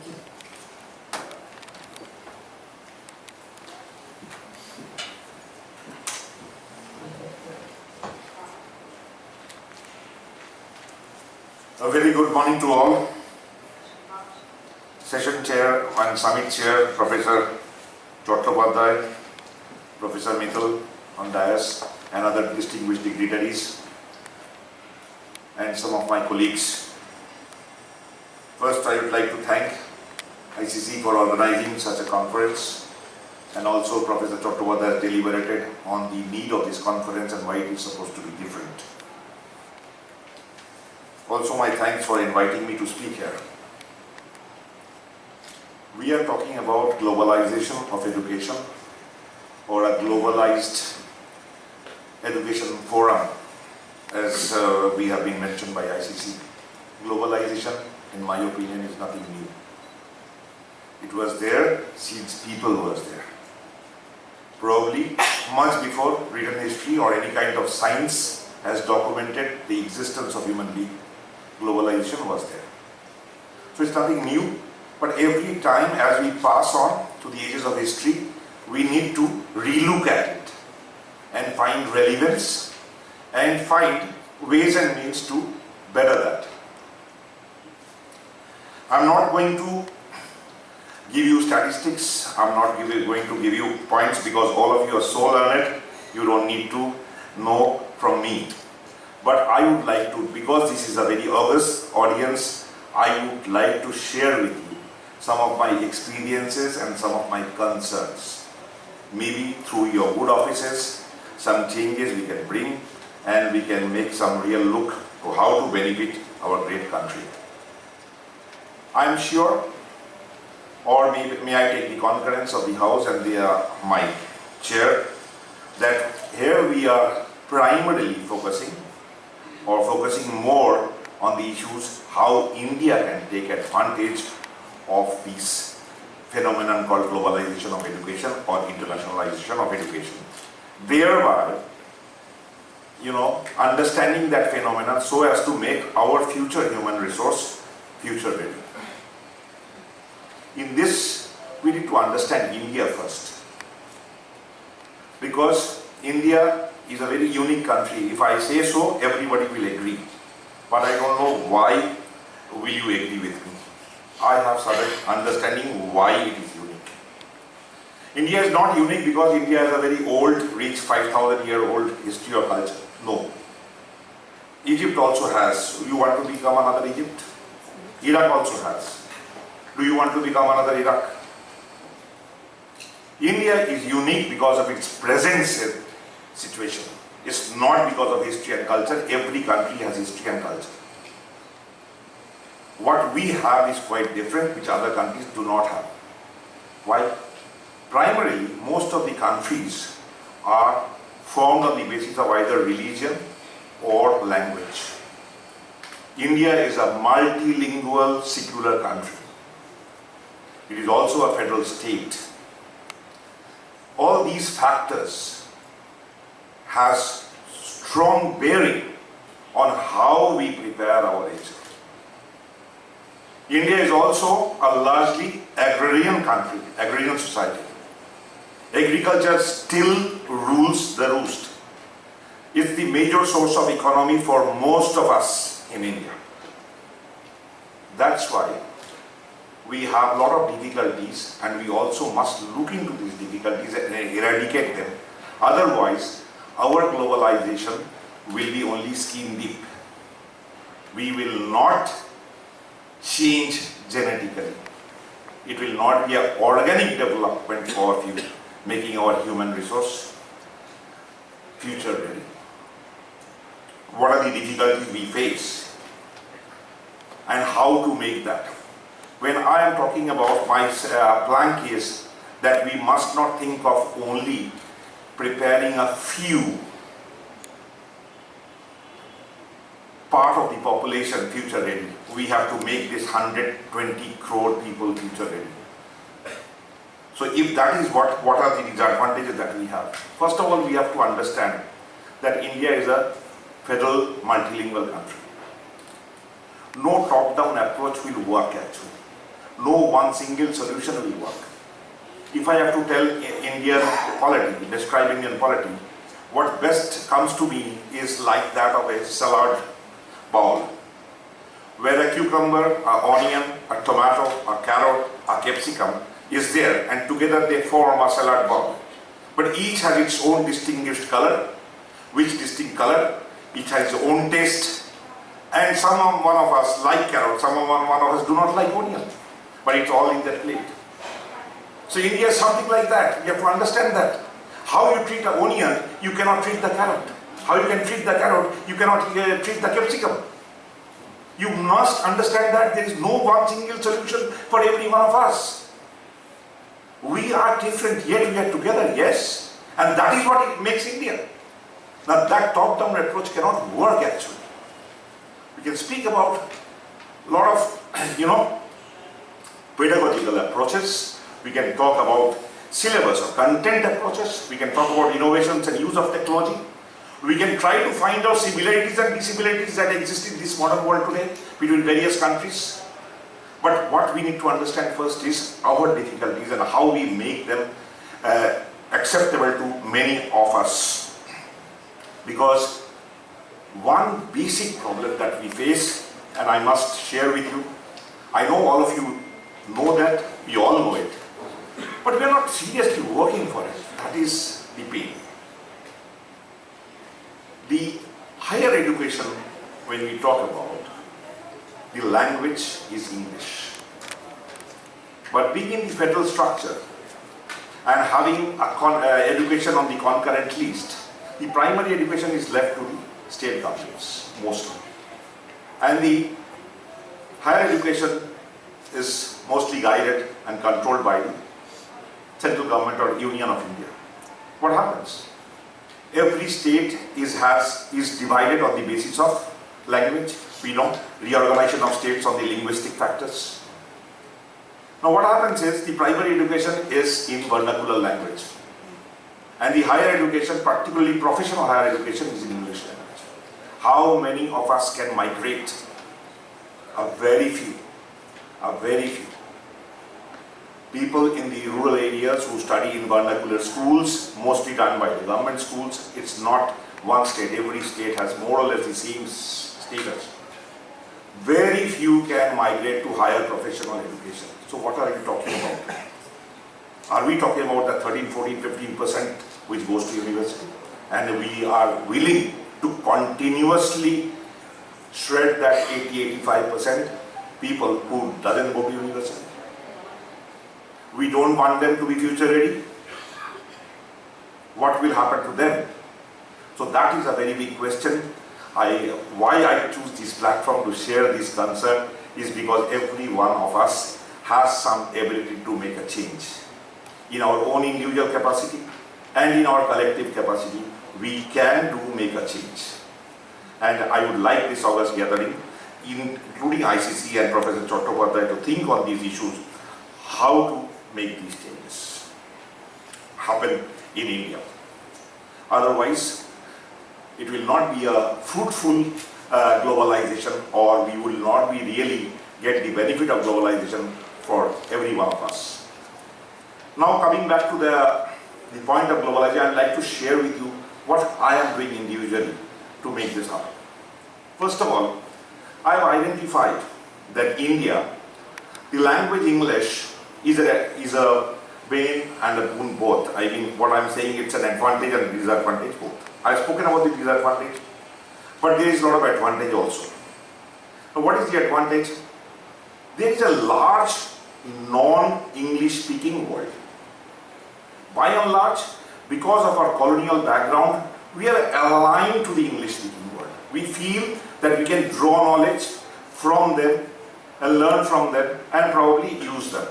Thank you. A very good morning to all. Session Chair and Summit Chair, Professor Chattopadhyay, Professor Mithil on dais, and other distinguished dignitaries, and some of my colleagues. First, I would like to thank ICC for organizing such a conference, and also Professor Chattopadhyay has deliberated on the need of this conference and why it is supposed to be different. Also, my thanks for inviting me to speak here. We are talking about globalization of education, or a globalized education forum, as we have been mentioned by ICC. Globalization, in my opinion, is nothing new. It was there since people was there. Probably much before written history or any kind of science has documented the existence of human being, globalization was there. So it's nothing new, but every time as we pass on to the ages of history, we need to relook at it and find relevance and find ways and means to better that. I'm not going to give you statistics, I'm not going to give you points, because all of you are so learned, you don't need to know from me. But I would like to, because this is a very august audience, I would like to share with you some of my experiences and some of my concerns. Maybe through your good offices, some changes we can bring, and we can make some real look to how to benefit our great country. I am sure, or may I take the concurrence of the House and my chair, that here we are primarily focusing more on the issues how India can take advantage of this phenomenon called globalization of education or internationalization of education. Thereby, understanding that phenomenon so as to make our future human resource future ready. In this, we need to understand India first, because India is a very unique country. If I say so, everybody will agree. But I don't know why will you agree with me. I have started understanding why it is unique. India is not unique because India has a very old, rich, 5,000-year-old history or culture. No. Egypt also has. You want to become another Egypt? Iraq also has. Do you want to become another Iraq? India is unique because of its present situation. It's not because of history and culture. Every country has history and culture. What we have is quite different, which other countries do not have. Why? Primarily, most of the countries are formed on the basis of either religion or language. India is a multilingual secular country. It is also a federal state. All these factors has strong bearing on how we prepare our age. India is also a largely agrarian country, agrarian society. Agriculture still rules the roost. It's the major source of economy for most of us in India. That's why we have a lot of difficulties, and we also must look into these difficulties and eradicate them. Otherwise, our globalization will be only skin deep. We will not change genetically. It will not be an organic development for making our human resource future ready. What are the difficulties we face and how to make that? When I am talking about my plank is that we must not think of only preparing a few part of the population future ready. We have to make this 120 crore people future ready. So if that is what are the disadvantages that we have? First of all, we have to understand that India is a federal multilingual country. No top-down approach will work actually. no one single solution will work. If I have to tell Indian polity, describe Indian polity, what best comes to me is like that of a salad bowl, where a cucumber, an onion, a tomato, a carrot, a capsicum is there, and together they form a salad bowl. But each has its own distinguished color, which distinct color, each has its own taste, and one of us like carrot, one of us do not like onion, but it's all in that plate. So India is something like that. You have to understand that. How you treat an onion, you cannot treat the carrot. How you can treat the carrot, you cannot treat the capsicum. You must understand that there is no one single solution for every one of us. We are different, yet we are together, yes. And that is what it makes India. Now that top-down approach cannot work actually. We can speak about a lot of, pedagogical approaches. We can talk about syllabus or content approaches. We can talk about innovations and use of technology. We can try to find out similarities and dissimilarities that exist in this modern world today between various countries. But what we need to understand first is our difficulties and how we make them acceptable to many of us. Because one basic problem that we face, and I must share with you, I know all of you know that, we all know it, but we are not seriously working for it. That is the pain. The higher education, when we talk about, the language is English. But being in the federal structure and having education on the concurrent list, the primary education is left to the state governments mostly. And the higher education is mostly guided and controlled by the central government or Union of India. What happens? Every state is divided on the basis of language. We know reorganization of states on the linguistic factors. Now what happens is the primary education is in vernacular language. And the higher education, particularly professional higher education, is in English language. How many of us can migrate? A very few. A very few. People in the rural areas who study in vernacular schools, mostly done by the government schools. It's not one state. Every state has more or less the same status. Very few can migrate to higher professional education. So what are we talking about? Are we talking about the 13, 14, 15% which goes to university? And we are willing to continuously shred that 80, 85% people who doesn't go to university? We don't want them to be future ready. What will happen to them? So that is a very big question. Why I choose this platform to share this concern is because every one of us has some ability to make a change. In our own individual capacity and in our collective capacity, we can make a change. And I would like this August gathering, including ICC and Professor Chattopadhyay, to think on these issues, how to make these changes happen in India. Otherwise, it will not be a fruitful globalization, or we will not be really get the benefit of globalization for every one of us. Now coming back to the point of globalization, I'd like to share with you what I am doing individually to make this happen. First of all, I have identified that India, the language English is a bane and a boon both. I mean, what I'm saying, it's an advantage and disadvantage both. I've spoken about the disadvantage, but there is a lot of advantage also. Now, what is the advantage? There is a large non-English speaking world. By and large, because of our colonial background, we are aligned to the English speaking world. We feel that we can draw knowledge from them and learn from them and probably use them.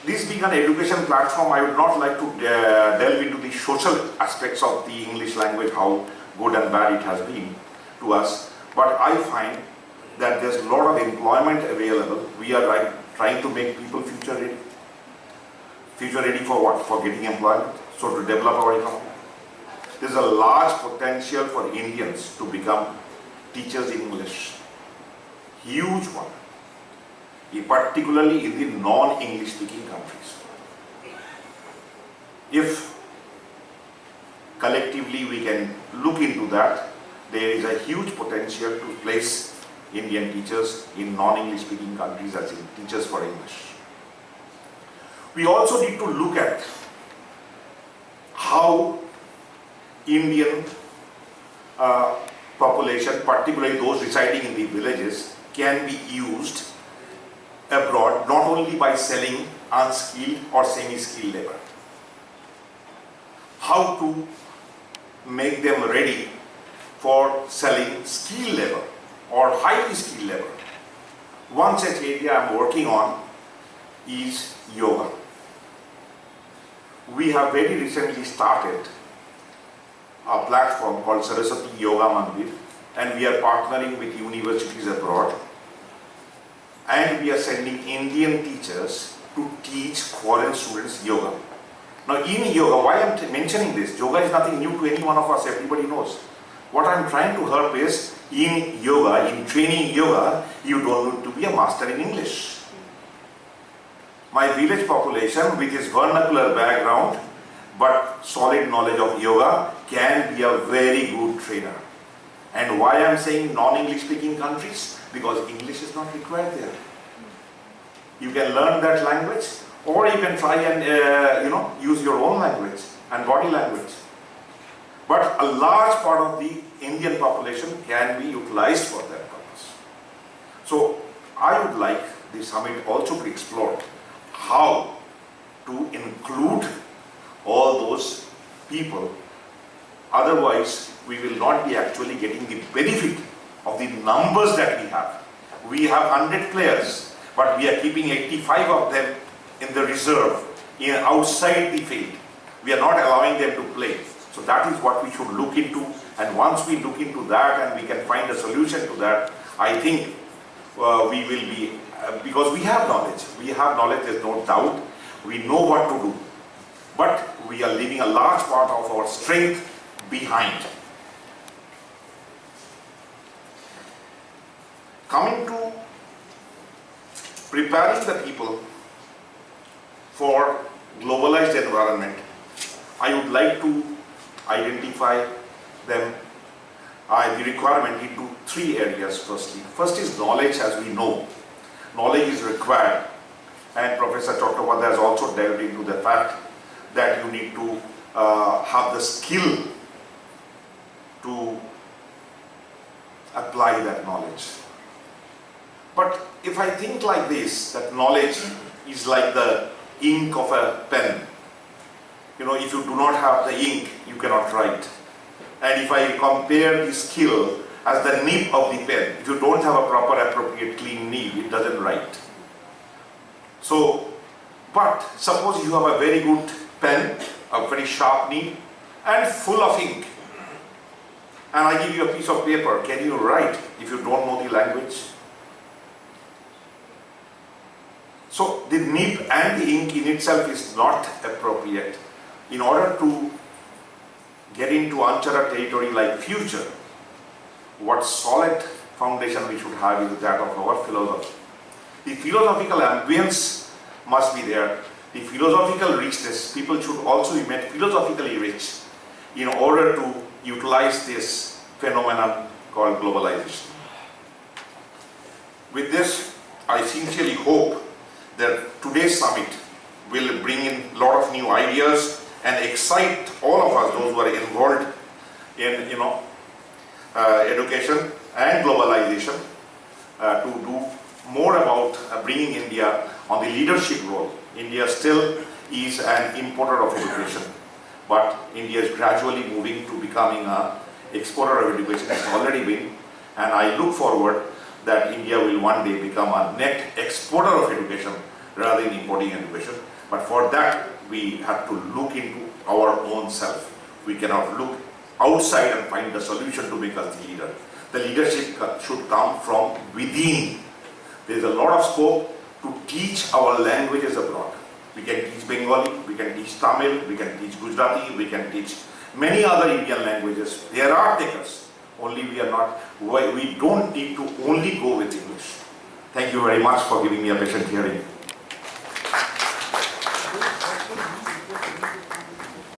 This being an education platform, I would not like to delve into the social aspects of the English language, how good and bad it has been to us. But I find that there's a lot of employment available. We are trying to make people future ready. Future ready for what? For getting employment. So to develop our economy. There's a large potential for Indians to become teachers in English. Huge one. particularly in the non-English speaking countries. If collectively we can look into that, there is a huge potential to place Indian teachers in non-English speaking countries as in teachers for English. We also need to look at how Indian population, particularly those residing in the villages, can be used abroad not only by selling unskilled or semi-skilled labor. How to make them ready for selling skilled labor or highly skilled labor. One such area I am working on is yoga. We have very recently started a platform called Saraswati Yoga Mandir, and we are partnering with universities abroad, and we are sending Indian teachers to teach foreign students yoga. Now in yoga, why I am mentioning this, yoga is nothing new to any one of us, everybody knows. What I am trying to help is, in yoga, in training yoga, you don't need to be a master in English. My village population with its vernacular background but solid knowledge of yoga can be a very good trainer. And why I am saying non-English speaking countries? Because English is not required there. You can learn that language, or you can try and use your own language and body language. But a large part of the Indian population can be utilized for that purpose. So I would like the summit also to explore how to include all those people. Otherwise, we will not be actually getting the benefit of the numbers that we have. We have 100 players, but we are keeping 85 of them in the reserve, outside the field. We are not allowing them to play. So that is what we should look into, and once we look into that and we can find a solution to that, I think we will be, because we have knowledge, there's no doubt, we know what to do, but we are leaving a large part of our strength behind. Coming to preparing the people for globalized environment, I would like to identify them, the requirement into three areas firstly. First is knowledge, as we know. Knowledge is required, and Professor Chattopadhyay has also delved into the fact that you need to have the skill to apply that knowledge. But if I think like this, that knowledge is like the ink of a pen. If you do not have the ink, you cannot write. And if I compare the skill as the nib of the pen, if you don't have a proper, appropriate, clean nib, it doesn't write. So, but suppose you have a very good pen, a very sharp nib, and full of ink, and I give you a piece of paper, can you write if you don't know the language? So the nib and the ink in itself is not appropriate. In order to get into Anchara territory like future, what solid foundation we should have is that of our philosophy. The philosophical ambience must be there. The philosophical richness, people should also be made philosophically rich in order to utilize this phenomenon called globalization. With this, I sincerely hope that today's summit will bring in a lot of new ideas and excite all of us, those who are involved in education and globalization, to do more about bringing India on the leadership role. India still is an importer of education, but India is gradually moving to becoming an exporter of education. It's already been, and I look forward that India will one day become a net exporter of education rather than importing education. But for that, we have to look into our own self. We cannot look outside and find the solution to make us the leader. The leadership should come from within. There is a lot of scope to teach our languages abroad. We can teach Bengali, we can teach Tamil, we can teach Gujarati, we can teach many other Indian languages. There are takers, only we are not, we don't need to only go with English. Thank you very much for giving me a patient hearing.